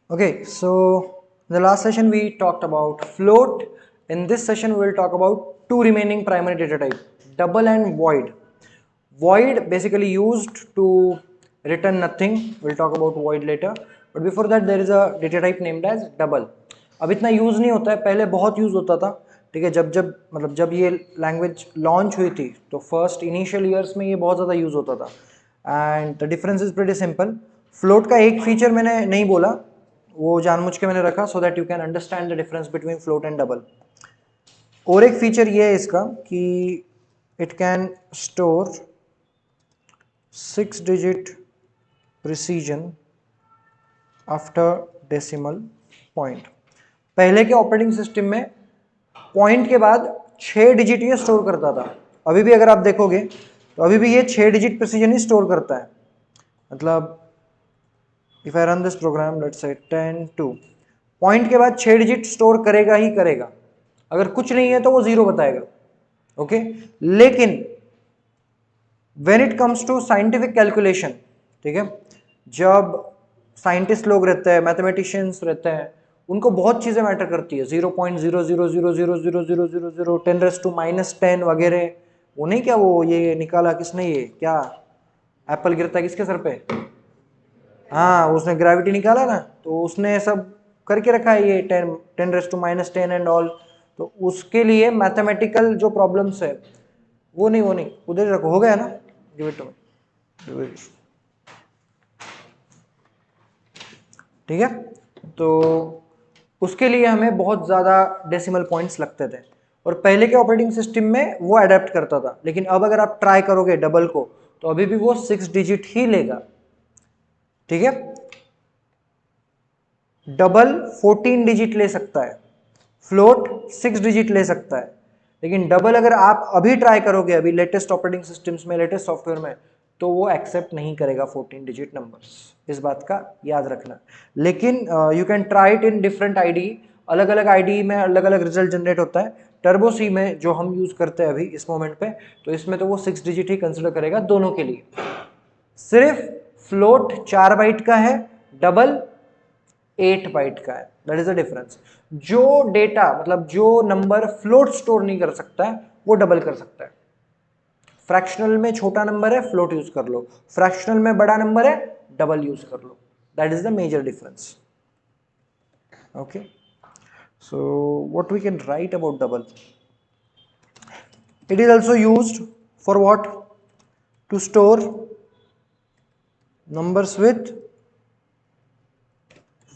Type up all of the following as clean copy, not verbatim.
Okay, so in the last session we talked about float. In this session we will talk about two remaining primary data type, double and void. Void basically used to return nothing. We'll talk about void later. But before that there is a data type named as double. अब इतना use नहीं होता है, पहले बहुत use होता था. ठीक है, जब ये लैंग्वेज लॉन्च हुई थी तो फर्स्ट इनिशियल ईयर्स में ये बहुत ज़्यादा यूज होता था. And the difference is pretty simple. Float का एक फीचर मैंने नहीं बोला, वो जानबूझ के मैंने रखा so that you can understand the difference between float and double. और एक फीचर ये है इसका कि it can store 6 digit precision after decimal point. पहले के ऑपरेटिंग सिस्टम में पॉइंट के बाद 6 डिजिट ये स्टोर करता था. अभी भी अगर आप देखोगे तो अभी भी ये 6 डिजिट प्रिसीजन ही स्टोर करता है. मतलब if I run this program let's say 10 2, point के बाद 6 डिजिट स्टोर करेगा ही करेगा. अगर कुछ नहीं है तो वो 0 बताएगा. ओके, लेकिन when it comes to scientific calculation, ठीक है, जब साइंटिस्ट लोग रहते हैं, मैथमेटिशियंस रहते हैं, उनको बहुत चीजें मैटर करती है. 0.00000000 10⁻⁻10 वगैरह. वो नहीं क्या, वो ये निकाला किसने, ये क्या एप्पल गिरता है किसके सर पे? हाँ, उसने ग्रेविटी निकाला ना, तो उसने सब करके रखा है ये 10⁻10 एंड ऑल. तो उसके लिए मैथमेटिकल जो प्रॉब्लम्स है वो नहीं उधर रखो. हो गया ना, गिव इट टू मी. ठीक है, तो उसके लिए हमें बहुत ज़्यादा डेसिमल पॉइंट्स लगते थे और पहले के ऑपरेटिंग सिस्टम में वो अडेप्ट करता था. लेकिन अब अगर आप ट्राई करोगे डबल को तो अभी भी वो 6 डिजिट ही लेगा. ठीक है, डबल 14 डिजिट ले सकता है, फ्लोट 6 डिजिट ले सकता है. लेकिन डबल अगर आप अभी ट्राई करोगे, अभी लेटेस्ट ऑपरेटिंग सिस्टम्स में, लेटेस्ट सॉफ्टवेयर में, तो वो एक्सेप्ट नहीं करेगा 14 डिजिट नंबर्स. इस बात का याद रखना. लेकिन you can try it in different ID. अलग अलग आईडी में अलग अलग रिजल्ट जनरेट होता है. टर्बो सी में जो हम यूज करते हैं अभी इस मोमेंट पे, तो इसमें तो वो 6 डिजिट ही कंसिडर करेगा दोनों के लिए. सिर्फ फ्लोट 4 बाइट का है, डबल 8 बाइट का है. That is the difference. जो डेटा, मतलब जो नंबर फ्लोट स्टोर नहीं कर सकता है वो डबल कर सकता है. फ्रैक्शनल में छोटा नंबर है, फ्लोट यूज कर लो. फ्रैक्शनल में बड़ा नंबर है, डबल यूज कर लो. That is the major difference. Okay, so what we can write about double? It is also used for what? To store numbers with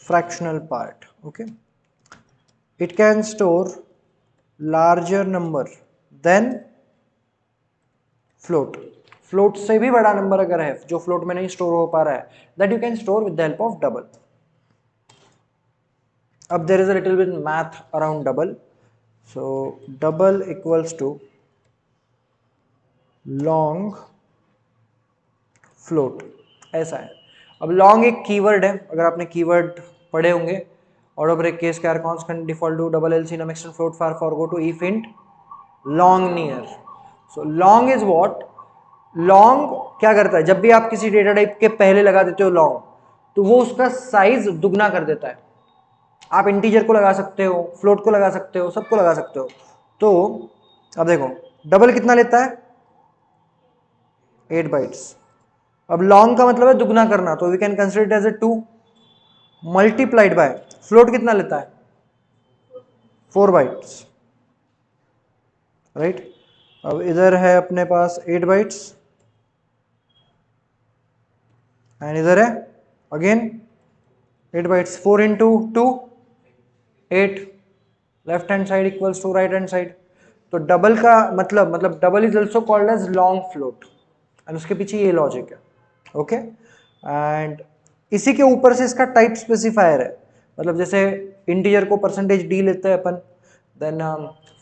fractional part. Okay, it can store larger number than float. Float से भी बड़ा number अगर है जो float में नहीं store हो पा रहा है, that you can store with the help of double. अब there is a little bit math around double. So double equals to long float. ऐसा है. अब लॉन्ग एक कीवर्ड है, अगर आपने कीवर्ड पढ़े होंगे. ऑर्डर break case char constant default do double else enum extend float for forgo to if int long near. So long is what? Long क्या करता है, जब भी आप किसी डेटा टाइप के पहले लगा देते हो लॉन्ग, तो वो उसका साइज दुगना कर देता है. आप इंटीजर को लगा सकते हो, फ्लोट को लगा सकते हो, सबको लगा सकते हो. तो अब देखो डबल कितना लेता है? 8 बाइट्स. अब लॉन्ग का मतलब है दुगना करना, तो we can consider it as a 2 multiplied by float कितना लेता है? 4 बाइट्स. राइट. अब इधर है अपने पास 8 बाइट्स एंड इधर है again 8 bytes. 4 into 2 8. Left hand side equals to right hand side. तो डबल का मतलब double is also called as long float and उसके पीछे ये लॉजिक है. ओके, एंड इसी के ऊपर से इसका टाइप स्पेसिफायर है. मतलब जैसे इंटीजर को परसेंटेज डी लेते हैं अपन, देन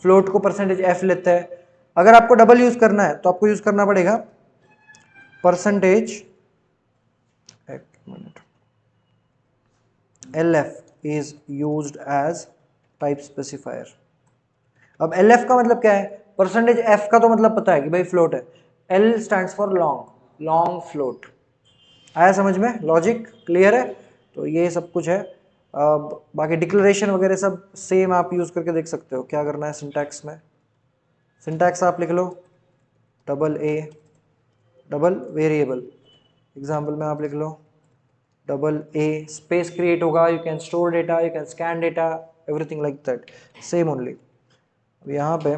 फ्लोट को परसेंटेज एफ लेते हैं. अगर आपको डबल यूज करना है तो आपको यूज करना पड़ेगा परसेंटेज, एक minute, LF is used as type specifier. अब LF का मतलब क्या है? परसेंटेज F का तो मतलब पता है कि भाई फ्लोट है. L stands for long, long float. आया समझ में? लॉजिक क्लियर है? तो ये सब कुछ है. बाकी डिक्लेरेशन वगैरह सब सेम आप यूज़ करके देख सकते हो। क्या करना है सिंटैक्स में, सिंटैक्स आप लिख लो double a double variable, example में आप लिख लो डबल ए स्पेस क्रिएट होगा, you can store data, you can scan data, everything like that, same only. अब यहाँ पे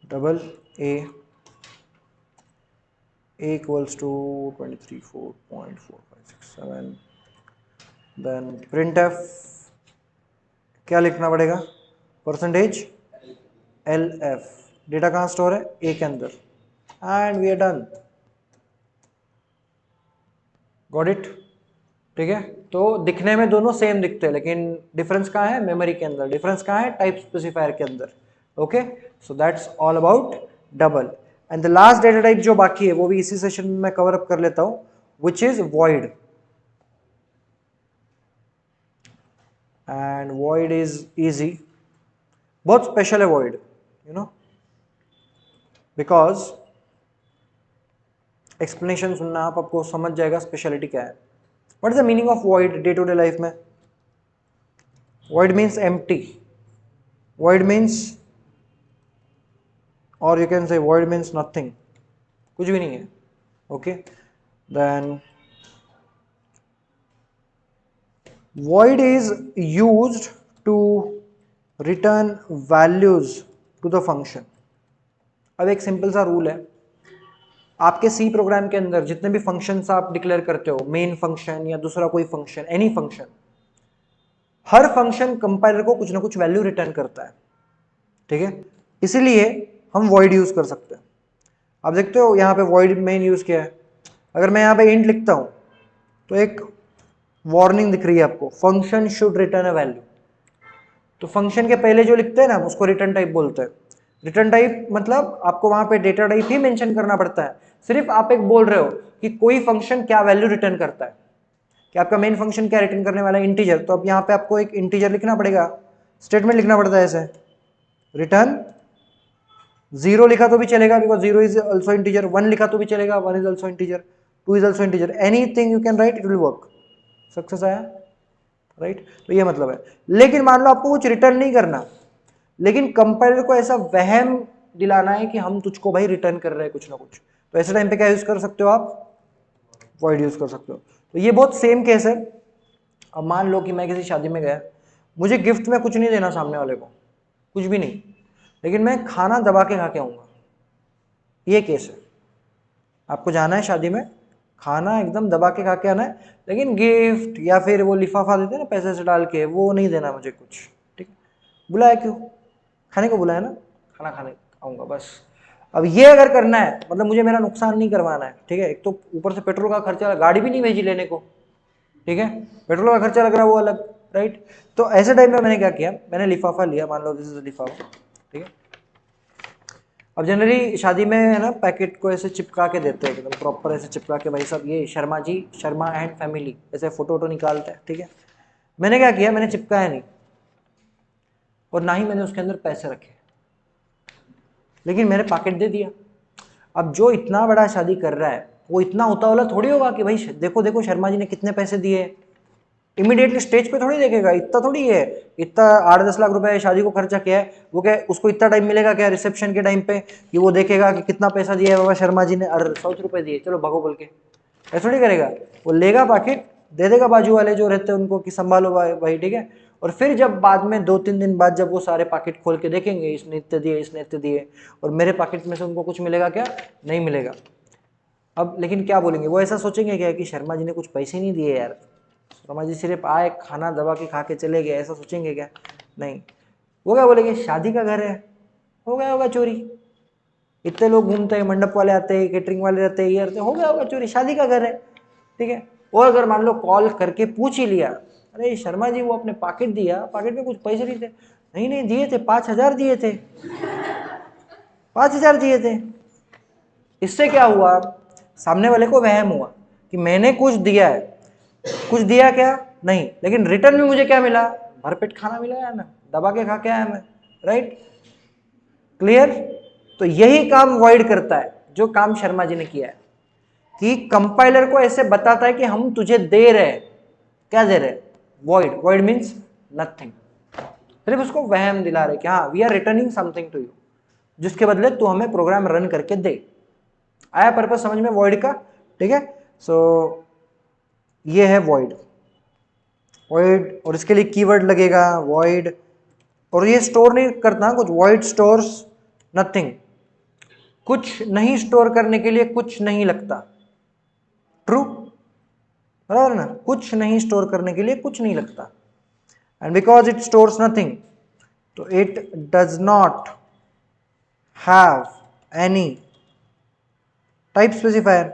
double a equals to 234.4567, then printf क्या लिखना पड़ेगा, परसेंटेज LF, डेटा कहाँ स्टोर है, ए के अंदर, and we are done, got it. ठीक है, तो दिखने में दोनों सेम दिखते हैं, लेकिन डिफरेंस कहाँ है, मेमोरी के अंदर, डिफरेंस कहाँ है, टाइप स्पेसिफायर के अंदर। Okay, so that's all about double. And the last data type जो बाकी है वो भी इसी सेशन में मैं कवर अप कर लेता हूं, which is void. And void is easy, बहुत स्पेशल है void, you know, because explanation सुनना आप आपको समझ जाएगा स्पेशलिटी क्या है। What is the meaning of void day to day life में? Void means empty, void means, और you can say void means nothing, कुछ भी नहीं है। Okay, then void is used to return values to the function। अब एक simple सा rule है, आपके सी प्रोग्राम के अंदर जितने भी फंक्शंस आप डिक्लेयर करते हो, मेन फंक्शन या दूसरा कोई फंक्शन, एनी फंक्शन, हर फंक्शन कंपाइलर को कुछ ना कुछ वैल्यू रिटर्न करता है। ठीक है, इसीलिए हम void यूज कर सकते हैं। आप देखते हो यहाँ पे void मेन यूज किया है, अगर मैं यहाँ पे int लिखता हूं तो एक वार्निंग दिख रही है आपको, function should return a value. तो फंक्शन के पहले जो लिखते हैं ना उसको रिटर्न टाइप बोलते हैं। रिटर्न टाइप मतलब आपको वहां पे डेटा टाइप ही मेंशन करना पड़ता है, सिर्फ आप एक बोल रहे हो कि कोई फंक्शन क्या वैल्यू रिटर्न करता है, कि आपका मेन फंक्शन क्या रिटर्न करने वाला है, इंटीजर। तो अब यहाँ पे आपको एक इंटीजर लिखना पड़ेगा, स्टेटमेंट लिखना पड़ता है ऐसे, रिटर्न 0 लिखा तो भी चलेगा बिकॉज 0 इज ऑल्सो इंटीजर, 1 लिखा तो भी चलेगा, 1 is also integer, 2 is also integer, anything you can write, it will work. Success आया, राइट। तो ये मतलब है, लेकिन मान लो आपको कुछ रिटर्न नहीं करना, लेकिन कंपाइलर को ऐसा वहम दिलाना है कि हम तुझको भाई रिटर्न कर रहे हैं कुछ ना कुछ, तो ऐसे टाइम पे क्या यूज कर सकते हो आप, वॉइड यूज कर सकते हो। तो ये बहुत सेम केस है। अब मान लो कि मैं किसी शादी में गया, मुझे गिफ्ट में कुछ नहीं देना सामने वाले को, कुछ भी नहीं, लेकिन मैं खाना दबा के खा के आऊंगा, ये केस है। आपको जाना है शादी में, खाना एकदम दबा के खा के आना है, लेकिन गिफ्ट या फिर वो लिफाफा देते हैं ना पैसे से डाल के, वो नहीं देना मुझे कुछ। ठीक है, बुलाया क्यों, खाने को बुलाया ना, खाना खाने आऊंगा बस। अब ये अगर करना है मतलब मुझे मेरा नुकसान नहीं करवाना है। ठीक है, एक तो ऊपर से पेट्रोल का खर्चा, गाड़ी भी नहीं भेजी लेने को, ठीक है, पेट्रोल का खर्चा लग रहा है वो अलग, राइट। तो ऐसे टाइम में मैंने क्या किया, मैंने लिफाफा लिया, मान लो दिस इज लिफाफा, ठीक है। अब जनरली शादी में है ना पैकेट को ऐसे चिपका के देते हैं, एकदम प्रॉपर ऐसे चिपका के, भाई साहब ये शर्मा जी, शर्मा एंड फैमिली, ऐसे फोटो वोटो निकालते हैं। ठीक है, मैंने क्या किया, मैंने चिपकाया नहीं और ना ही मैंने उसके अंदर पैसे रखे, लेकिन मैंने पैकेट दे दिया। अब जो इतना बड़ा शादी कर रहा है वो इतना उतावला थोड़ी होगा कि भाई देखो देखो शर्मा जी ने कितने पैसे दिए, इमीडिएटली स्टेज पे थोड़ी देखेगा, इतना थोड़ी है, इतना 8-10 लाख रुपए शादी को खर्चा किया है, वो क्या उसको इतना टाइम मिलेगा क्या रिसेप्शन के टाइम पे कि वो देखेगा कि कितना पैसा दिया है बाबा शर्मा जी ने, अरे 100 रुपए दिए, चलो भागो बोल के, ऐसा थोड़ी करेगा। वो लेगा पैकेट, दे देगा बाजू वाले जो रहते हैं उनको कि संभालो भाई, ठीक है। और फिर जब बाद में 2-3 दिन बाद जब वो सारे पैकेट खोल के देखेंगे, इसने इतने दिए, इसने इतने दिए, और मेरे पैकेट में से उनको कुछ मिलेगा क्या, नहीं मिलेगा। अब लेकिन क्या बोलेंगे, वो ऐसा सोचेंगे क्या कि शर्मा जी ने कुछ पैसे नहीं दिए यार, शर्मा जी सिर्फ आए खाना दबा के खा के चले गए, ऐसा सोचेंगे क्या, नहीं। वो क्या बोलेंगे, शादी का घर है, हो गया होगा चोरी, इतने लोग घूमते हैं, मंडप वाले आते हैं, केटरिंग वाले रहते हैं, ये रहते हैं, हो गया होगा चोरी, शादी का घर है, ठीक है। और अगर मान लो कॉल करके पूछ ही लिया, अरे शर्मा जी वो आपने पैकेट दिया, पैकेट में कुछ पैसे नहीं थे, नहीं नहीं दिए थे, 5,000 दिए थे, 5,000 दिए थे। इससे क्या हुआ, सामने वाले को वहम हुआ कि मैंने कुछ दिया है, कुछ दिया क्या नहीं, लेकिन रिटर्न में मुझे क्या मिला, भरपेट खाना मिला है ना, दबा के खा के आया मैं, राइट? क्लियर? तो यही काम वॉइड करता है जो काम शर्मा जी ने किया है, कि कंपाइलर को ऐसे बताता है कि हम तुझे दे रहे हैं, क्या दे रहे हैं? वॉइड। वॉइड मीन्स नथिंग, सिर्फ उसको वहम दिला रहे कि हाँ we are returning something to you, जिसके बदले तू हमें प्रोग्राम रन करके दे। आया पर्पस समझ में वॉइड का? ठीक है, सो ये है वॉइड। वॉइड, और इसके लिए कीवर्ड लगेगा वॉइड, और ये स्टोर नहीं करता कुछ, वॉइड स्टोर्स नथिंग, कुछ नहीं स्टोर करने के लिए कुछ नहीं लगता। ट्रू, बराबर ना? कुछ नहीं स्टोर करने के लिए कुछ नहीं लगता, and because it stores nothing, तो it does not have any type specifier.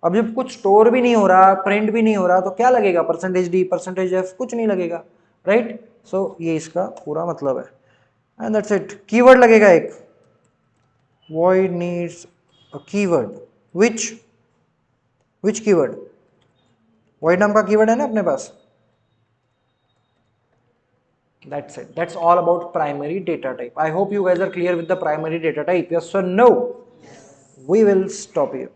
अब जब कुछ स्टोर भी नहीं हो रहा, प्रिंट भी नहीं हो रहा, तो क्या लगेगा? %d, %f, कुछ नहीं लगेगा, राइट? सो ये इसका पूरा मतलब है, एंड दैट्स इट। कीवर्ड लगेगा एक, void needs a keyword, which keyword? void नाम का कीवर्ड है ना अपने पास। That's it. That's all about primary data type. I hope you guys are clear with the primary data type. Yes or no? We will stop here.